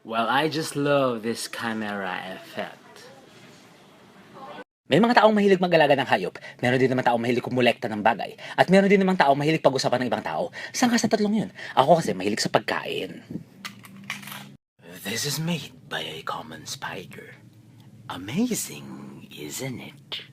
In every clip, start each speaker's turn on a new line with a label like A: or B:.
A: Well, I just love this camera effect.
B: May mga taong mahilig mag-alaga ng hayop, meron din naman taong mahilig kumolekta ng bagay, at meron din naman taong mahilig pag-usapan ng ibang tao. Saan ka sa tatlong yun? Ako kasi mahilig sa pagkain.
A: This is made by a common spider. Amazing, isn't it?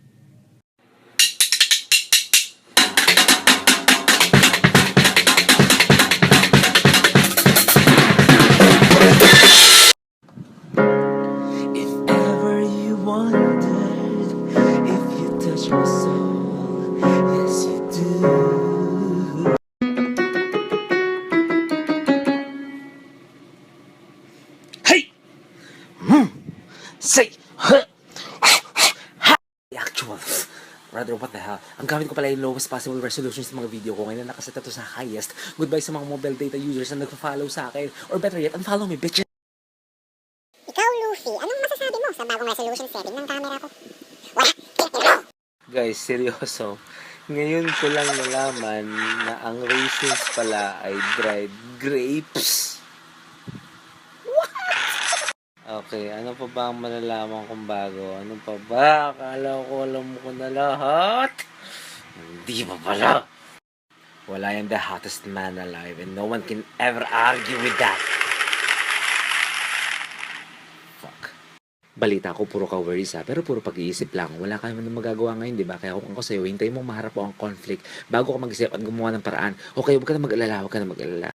A: If ever you wondered if you touch my soul, yes you do.
B: Hey!
A: Say,
B: Actual. Rather, what the hell? Ang gamit ko pala yung lowest possible resolution sa mga video ko. Ngayon na nakaset na to sa highest. Goodbye sa mga mobile data users na nagpa-follow sa akin. Or better yet, unfollow me, bitches!
C: Ikaw, Luffy, anong masasabi mo sa bagong resolution setting ng camera ko? Wala!
B: Guys, seryoso. Ngayon ko lang nalaman na ang raisins pala ay dried grapes. Okay, ano pa ba ang malalaman kong bago? Ano pa ba? Akala ko alam ko na lahat. Hindi pa pala. Well, I am the hottest man alive and no one can ever argue with that. Fuck. Balita ko, puro ka worries ha, pero puro pag-iisip lang. Wala ka naman magagawa ngayon, di ba? Kaya kung ako sa'yo, hintayin mo maharap po ang conflict bago ka mag-isip at gumawa ng paraan. Okay, huwag ka na mag-alala, huwag ka na mag-alala.